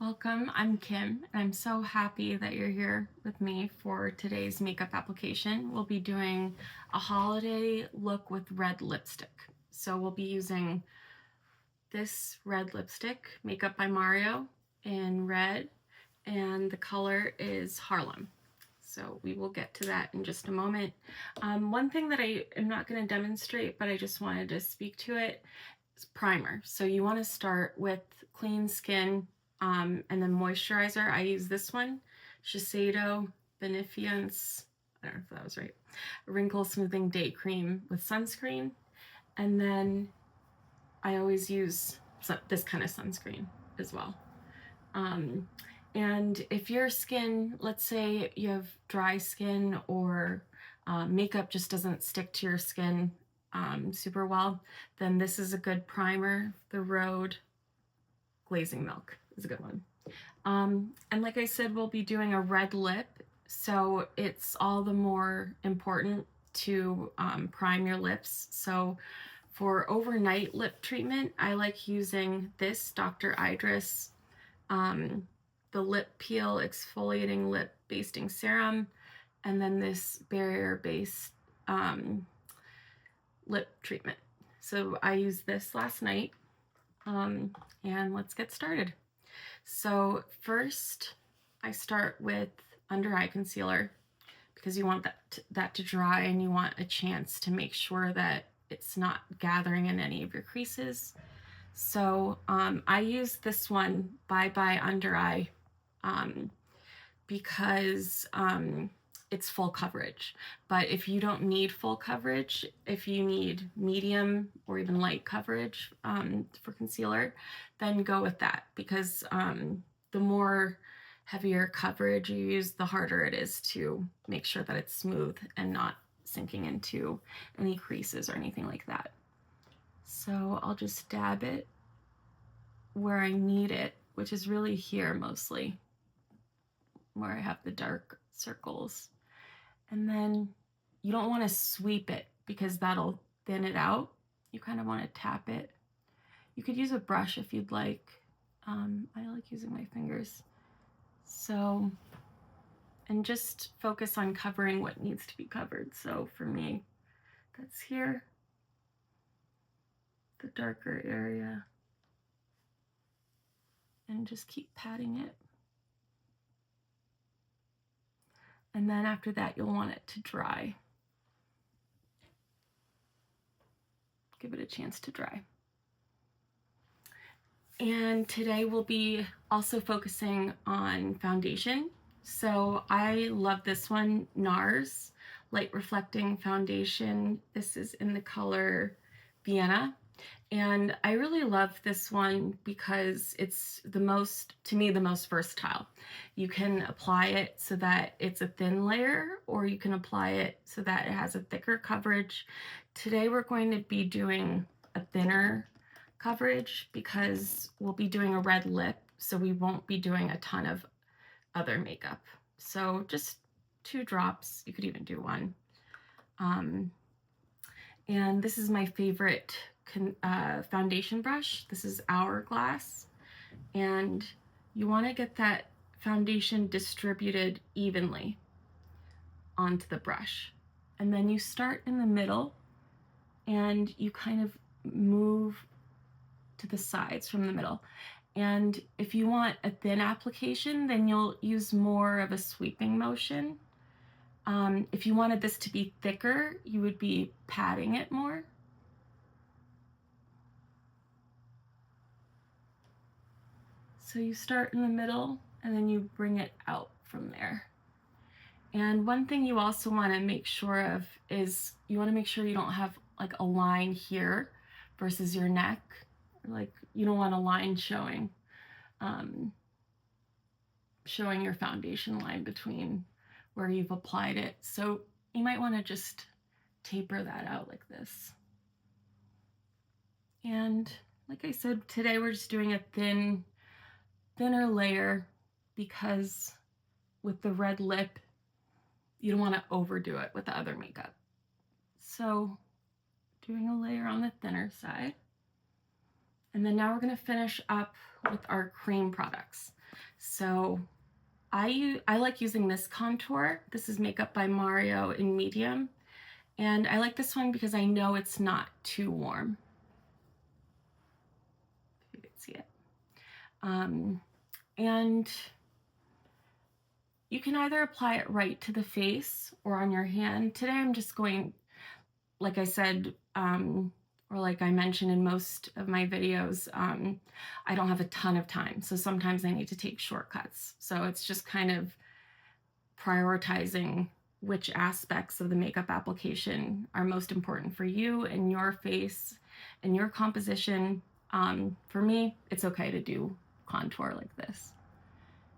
Welcome, I'm Kim, and I'm so happy that you're here with me for today's makeup application. We'll be doing a holiday look with red lipstick. So we'll be using this red lipstick, Makeup by Mario, in red, and the color is Harlem. So we will get to that in just a moment. One thing that I am not going to demonstrate, but I just wanted to speak to it, is primer. So you want to start with clean skin, and then moisturizer. I use this one, Shiseido Beneficence, I don't know if that was right, Wrinkle Smoothing Day Cream with sunscreen. And then I always use this kind of sunscreen as well. And if your skin, let's say you have dry skin or makeup just doesn't stick to your skin super well, then this is a good primer. The Rhode Glazing Milk is a good one. And like I said, we'll be doing a red lip, so it's all the more important to prime your lips. So for overnight lip treatment, I like using this Dr. Idris, the Lip Peel Exfoliating Lip Basting Serum, and then this barrier-based lip treatment. So I used this last night, and let's get started. So first, I start with under eye concealer because you want that to dry, and you want a chance to make sure that it's not gathering in any of your creases. So I use this one, Bye Bye Under Eye, because it's full coverage. But if you don't need full coverage, if you need medium or even light coverage for concealer, then go with that, because the more heavier coverage you use, the harder it is to make sure that it's smooth and not sinking into any creases or anything like that. So I'll just dab it where I need it, which is really here mostly, where I have the dark circles. And then you don't want to sweep it because that'll thin it out. You kind of want to tap it. You could use a brush if you'd like. I like using my fingers. So, and just focus on covering what needs to be covered. So for me, that's here, the darker area, and just keep patting it. And then after that, you'll want it to dry. Give it a chance to dry. And today we'll be also focusing on foundation. So I love this one, NARS Light Reflecting Foundation. This is in the color Vienna. And I really love this one because it's the most, to me, the most versatile. You can apply it so that it's a thin layer, or you can apply it so that it has a thicker coverage. Today we're going to be doing a thinner coverage because we'll be doing a red lip, so we won't be doing a ton of other makeup. So just 2 drops, you could even do 1. And this is my favorite foundation brush. This is Hourglass, and you want to get that foundation distributed evenly onto the brush. And then you start in the middle and you kind of move to the sides from the middle. And if you want a thin application, then you'll use more of a sweeping motion. If you wanted this to be thicker, you would be patting it more. So you start in the middle and then you bring it out from there. And one thing you also want to make sure of is you want to make sure you don't have like a line here versus your neck. Like you don't want a line showing your foundation line between where you've applied it. So you might want to just taper that out like this. And like I said, today we're just doing a thinner layer because with the red lip, you don't want to overdo it with the other makeup. So doing a layer on the thinner side. And then now we're going to finish up with our cream products. So I like using this contour. This is Makeup by Mario in medium. And I like this one because I know it's not too warm. If you can see it. And you can either apply it right to the face or on your hand. Today I'm just going, like I said, or like I mentioned in most of my videos, I don't have a ton of time. So sometimes I need to take shortcuts. So it's just kind of prioritizing which aspects of the makeup application are most important for you and your face and your composition. For me, it's okay to do contour like this.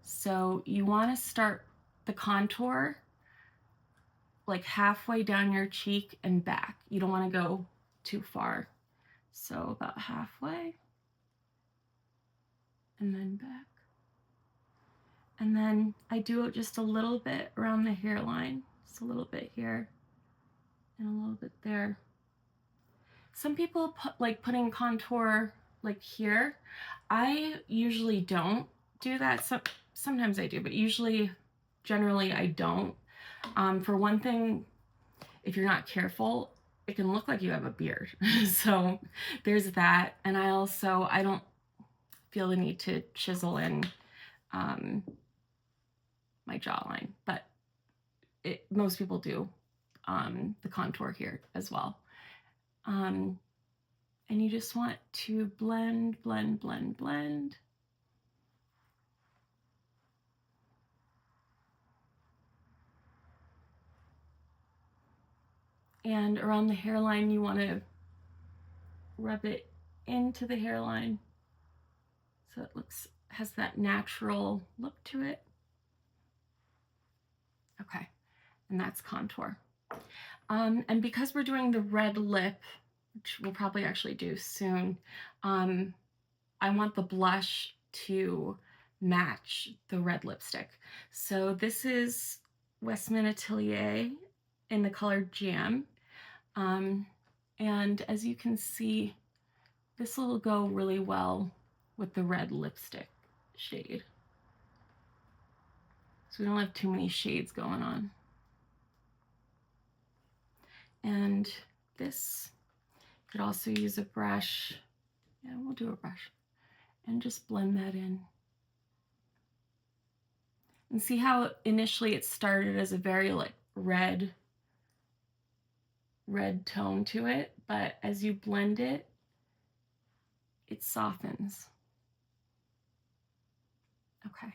So you want to start the contour like halfway down your cheek and back. You don't want to go too far. So about halfway and then back. And then I do it just a little bit around the hairline. Just a little bit here and a little bit there. Some people like putting contour like here. I usually don't do that. Sometimes I do, but generally I don't. For one thing, if you're not careful, it can look like you have a beard. So there's that. And I don't feel the need to chisel in my jawline, but most people do the contour here as well. And you just want to blend, blend, blend, blend. And around the hairline, you want to rub it into the hairline so it has that natural look to it. Okay, and that's contour. And because we're doing the red lip, which we'll probably actually do soon, I want the blush to match the red lipstick. So this is Westman Atelier in the color Jam. And as you can see, this will go really well with the red lipstick shade. So we don't have too many shades going on. And this could also use a brush. Yeah, we'll do a brush. And just blend that in. And see how initially it started as a very like red tone to it, but as you blend it, it softens. Okay.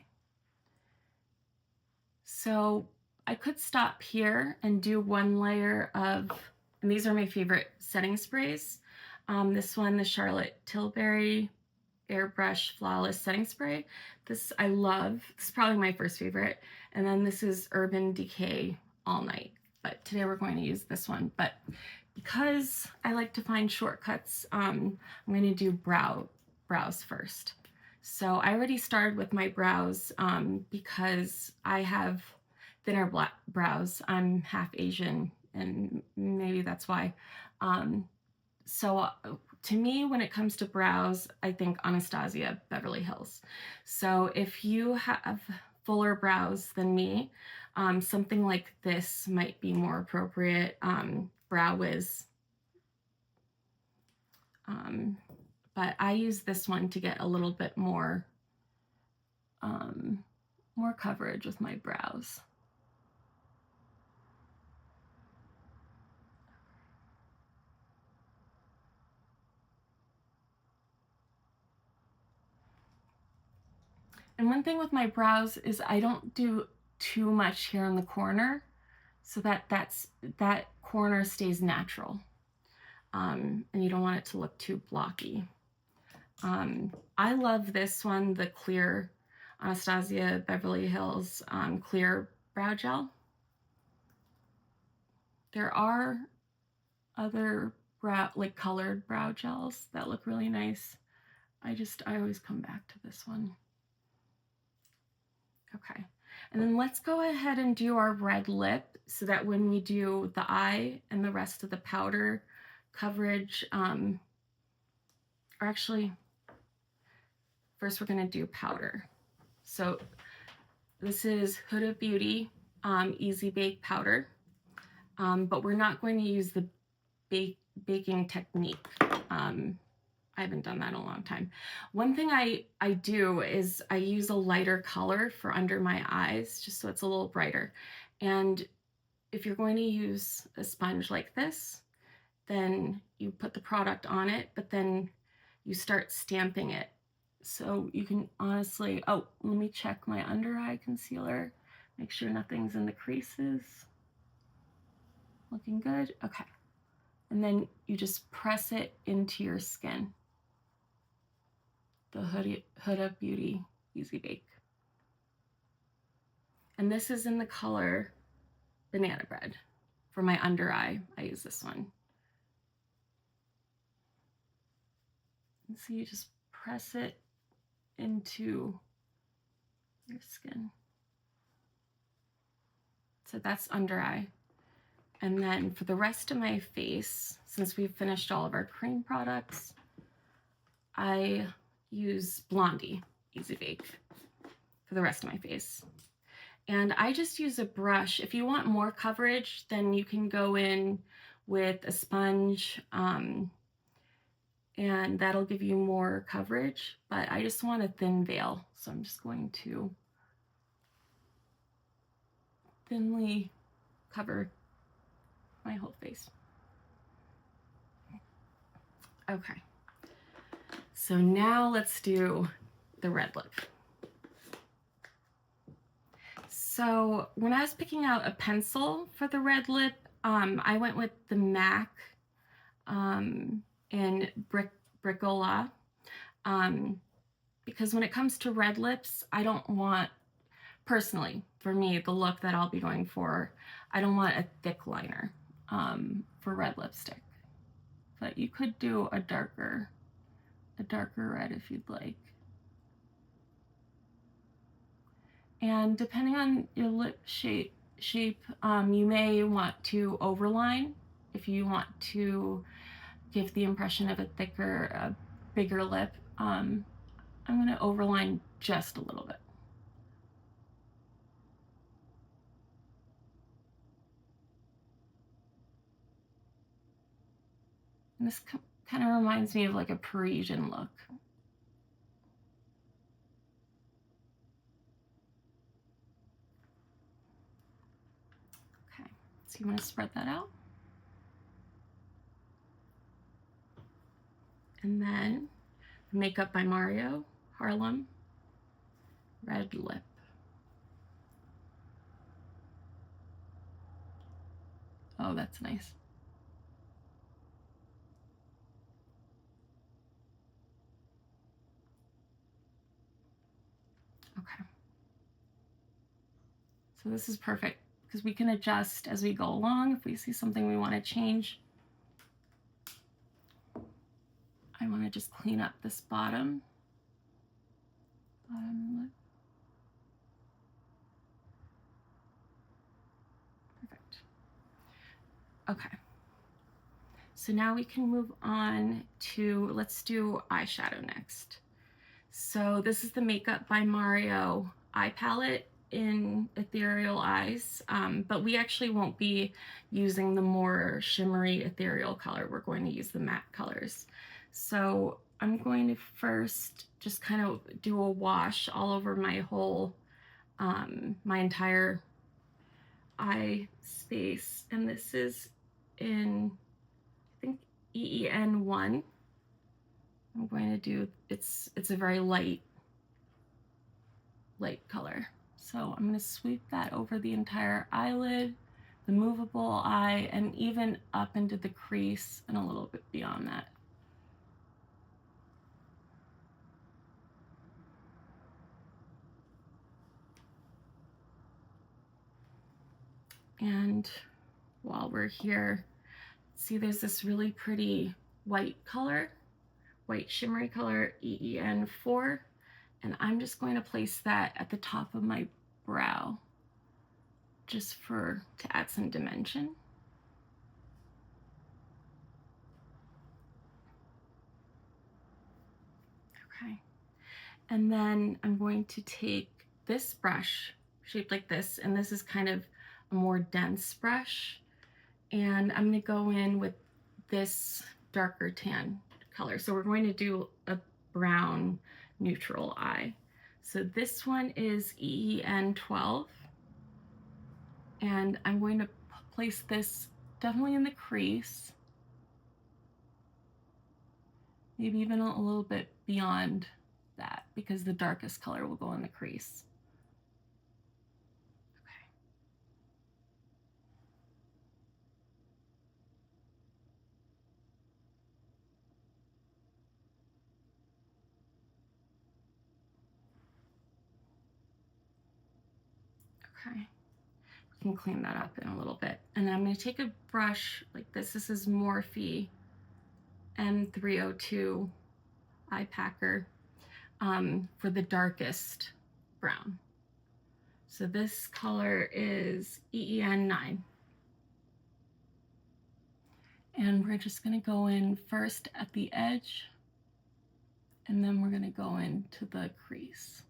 So I could stop here and do one layer of, and these are my favorite setting sprays. This one, the Charlotte Tilbury Airbrush Flawless Setting Spray. This I love. This is probably my first favorite. And then this is Urban Decay All Night. But today we're going to use this one. But because I like to find shortcuts, I'm going to do brows first. So I already started with my brows because I have thinner black brows. I'm half Asian, and maybe that's why. So to me, when it comes to brows, I think Anastasia, Beverly Hills. So if you have fuller brows than me, something like this might be more appropriate. Brow Wiz. But I use this one to get a little bit more coverage with my brows. And one thing with my brows is I don't do too much here in the corner, so that corner stays natural. And you don't want it to look too blocky. I love this one, the clear Anastasia Beverly Hills clear brow gel. There are other like colored brow gels that look really nice. I always come back to this one. Okay, and then let's go ahead and do our red lip so that when we do the eye and the rest of the powder coverage, or actually, first we're gonna do powder. So this is Huda Beauty Easy Bake Powder, but we're not going to use the baking technique. I haven't done that in a long time. One thing I do is I use a lighter color for under my eyes, just so it's a little brighter. And if you're going to use a sponge like this, then you put the product on it, but then you start stamping it. So you can honestly, oh, let me check my under eye concealer, make sure nothing's in the creases. Looking good, okay. And then you just press it into your skin. The Huda Beauty Easy Bake. And this is in the color Banana Bread. For my under eye, I use this one. And so you just press it into your skin. So that's under eye. And then for the rest of my face, since we've finished all of our cream products, I use Blondie Easy Bake for the rest of my face. And I just use a brush. If you want more coverage, then you can go in with a sponge, and that'll give you more coverage, but I just want a thin veil. So I'm just going to thinly cover my whole face. Okay. So now let's do the red lip. So when I was picking out a pencil for the red lip, I went with the MAC in Bricola, because when it comes to red lips, I don't want, personally, for me, the look that I'll be going for, I don't want a thick liner for red lipstick. But you could do a darker red if you'd like. And depending on your lip shape, you may want to overline if you want to give the impression of a thicker, bigger lip. I'm going to overline just a little bit. And this kind of reminds me of like a Parisian look. Okay, so you want to spread that out. And then Makeup by Mario, Harlem, red lip. Oh, that's nice. Okay. So this is perfect because we can adjust as we go along if we see something we want to change. I want to just clean up this bottom lip. Perfect. Okay. So now we can move on to, let's do eyeshadow next. So this is the Makeup by Mario eye palette in Ethereal Eyes, but we actually won't be using the more shimmery ethereal color. We're going to use the matte colors. So I'm going to first just kind of do a wash all over my whole, my entire eye space. And this is in, I think, EEN1. I'm going to do, it's a very light color. So I'm going to sweep that over the entire eyelid, the movable eye, and even up into the crease and a little bit beyond that. And while we're here, see there's this really pretty white color, white shimmery color, EEN4, and I'm just going to place that at the top of my brow just to add some dimension. Okay, And then I'm going to take this brush shaped like this, and this is kind of a more dense brush, and I'm going to go in with this darker tan color. So we're going to do a brown neutral eye. So this one is EEN 12, and I'm going to place this definitely in the crease, maybe even a little bit beyond that, because the darkest color will go in the crease. Okay, we can clean that up in a little bit. And then I'm going to take a brush like this. This is Morphe M302 eye packer for the darkest brown. So this color is EEN 9. And we're just going to go in first at the edge, and then we're going to go into the crease.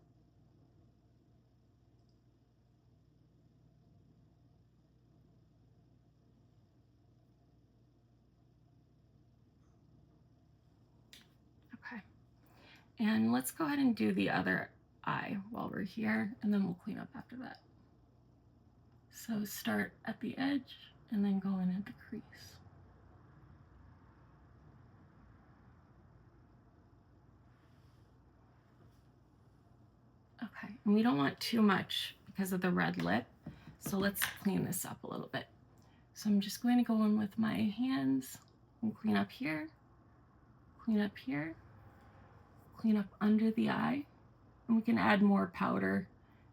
Okay, and let's go ahead and do the other eye while we're here, and then we'll clean up after that. So start at the edge and then go in at the crease. Okay, and we don't want too much because of the red lip, so let's clean this up a little bit. So I'm just going to go in with my hands and clean up here, clean up here, clean up under the eye, and we can add more powder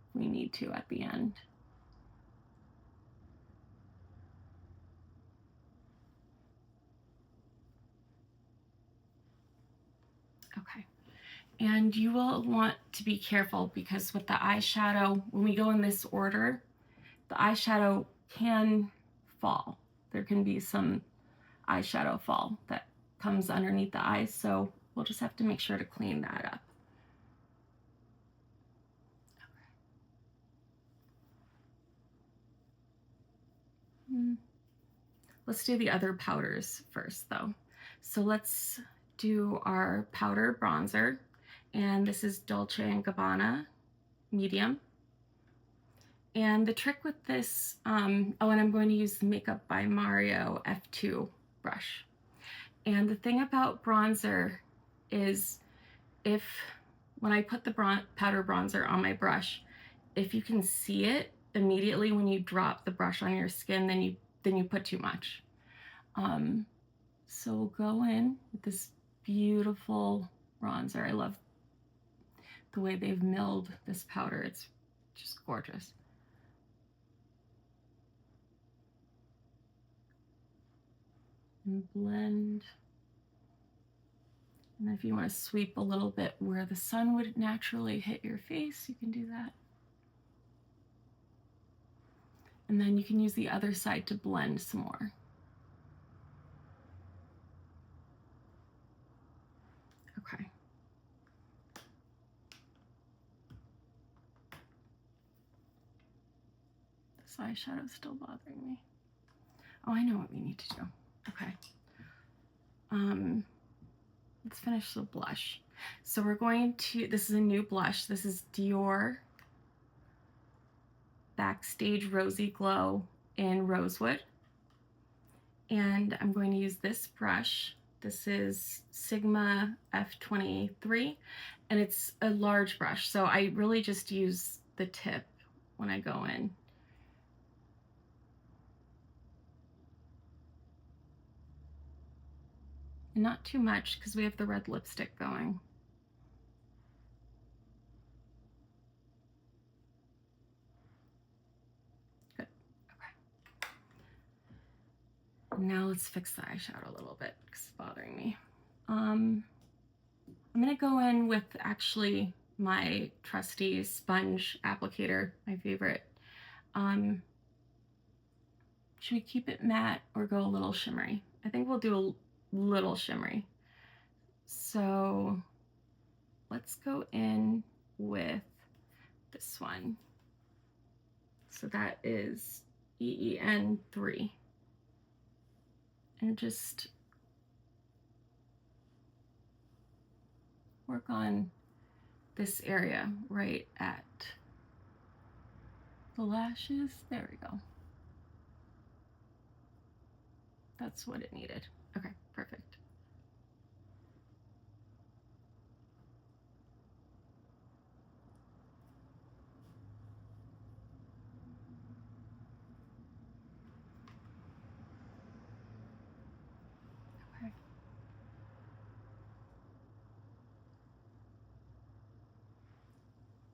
if we need to at the end. Okay, and you will want to be careful because with the eyeshadow, when we go in this order, the eyeshadow can fall. There can be some eyeshadow fall that comes underneath the eyes, so we'll just have to make sure to clean that up. Okay. Let's do the other powders first though. So let's do our powder bronzer, and this is Dolce & Gabbana medium. And the trick with this, oh, and I'm going to use the Makeup by Mario F2 brush. And the thing about bronzer is when I put the powder bronzer on my brush, if you can see it immediately when you drop the brush on your skin, then you put too much. So we'll go in with this beautiful bronzer. I love the way they've milled this powder. It's just gorgeous. And blend. And if you want to sweep a little bit where the sun would naturally hit your face, you can do that. And then you can use the other side to blend some more. Okay. This eyeshadow is still bothering me. Oh, I know what we need to do. Okay. Let's finish the blush. So we're going to, this is a new blush. This is DIOR Backstage Rosy Glow in Rosewood. And I'm going to use this brush. This is Sigma F23, and it's a large brush. So I really just use the tip when I go in. Not too much because we have the red lipstick going. Good. Okay. Now let's fix the eyeshadow a little bit because it's bothering me. I'm going to go in with actually my trusty sponge applicator, my favorite. Should we keep it matte or go a little shimmery? I think we'll do a little shimmery. So let's go in with this one. So that is EEN3. And just work on this area right at the lashes. There we go. That's what it needed. Okay, perfect. Okay.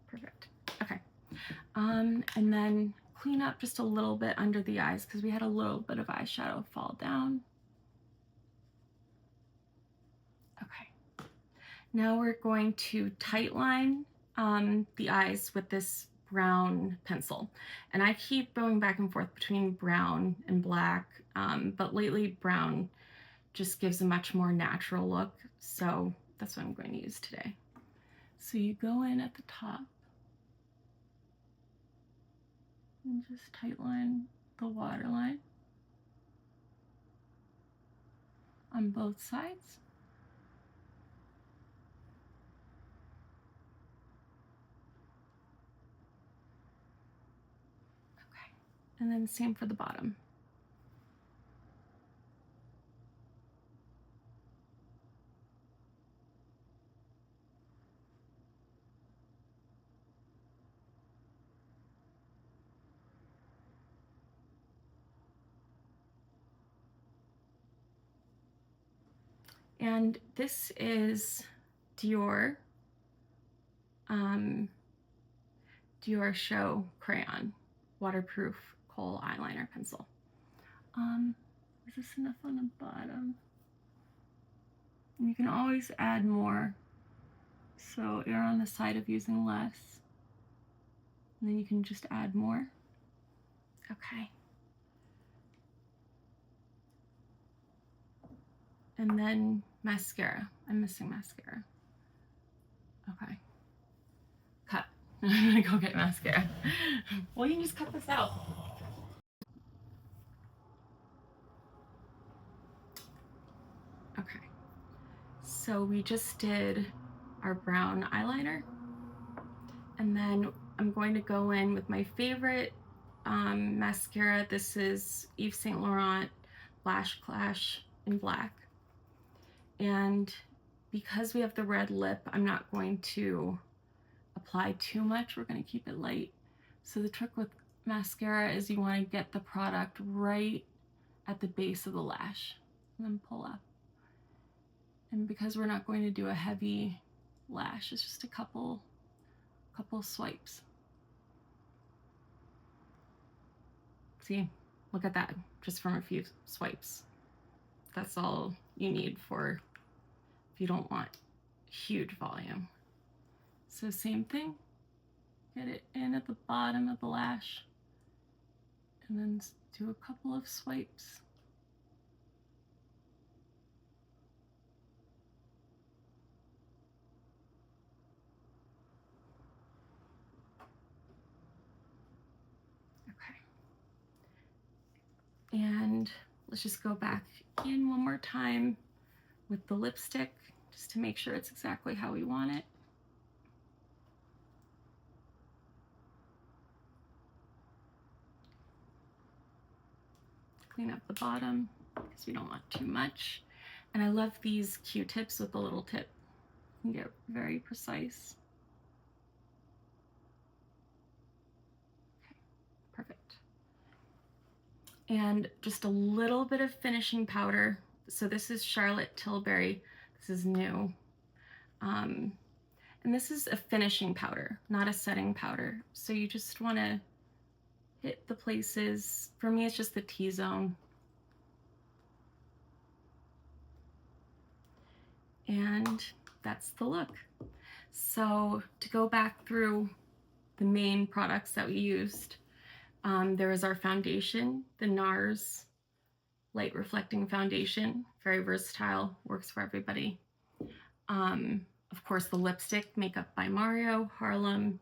Perfect. Okay. And then clean up just a little bit under the eyes because we had a little bit of eyeshadow fall down. Okay. Now we're going to tightline the eyes with this brown pencil. And I keep going back and forth between brown and black, but lately brown just gives a much more natural look. So that's what I'm going to use today. So you go in at the top and just tightline the waterline on both sides. Okay, and then same for the bottom. And this is DIOR, DIOR Show Crayon, waterproof kohl eyeliner pencil. Is this enough on the bottom? And you can always add more. So err on the side of using less. And then you can just add more. Okay. And then mascara. I'm missing mascara. Okay. Cut. I'm gonna go get mascara. Well, you can just cut this out. Okay. So we just did our brown eyeliner. And then I'm going to go in with my favorite mascara. This is Yves Saint Laurent Lash Clash in black. And because we have the red lip, I'm not going to apply too much. We're going to keep it light. So the trick with mascara is you want to get the product right at the base of the lash and then pull up. And because we're not going to do a heavy lash, it's just a couple swipes. See, look at that, just from a few swipes. That's all you need for if you don't want huge volume. So same thing, get it in at the bottom of the lash and then do a couple of swipes. Okay. And let's just go back in one more time with the lipstick just to make sure it's exactly how we want it. Clean up the bottom because we don't want too much. And I love these Q-tips with the little tip. You can get very precise. Okay, perfect. And just a little bit of finishing powder. So this is Charlotte Tilbury. This is new. And this is a finishing powder, not a setting powder. So you just want to hit the places. For me, it's just the T-zone. And that's the look. So to go back through the main products that we used, there was our foundation, the NARS Light Reflecting Foundation, very versatile, works for everybody. of course, the lipstick, Makeup by Mario, Harlem,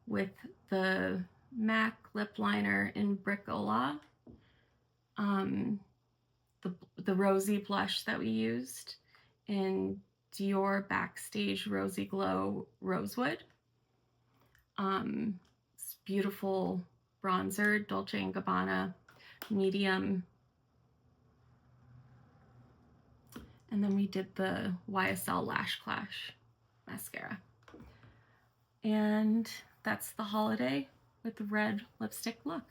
with the MAC lip liner in Brickola. The Rosy blush that we used in DIOR Backstage Rosy Glow Rosewood. This beautiful bronzer, Dolce & Gabbana, medium. And then we did the YSL Lash Clash mascara. And that's the holiday with the red lipstick look.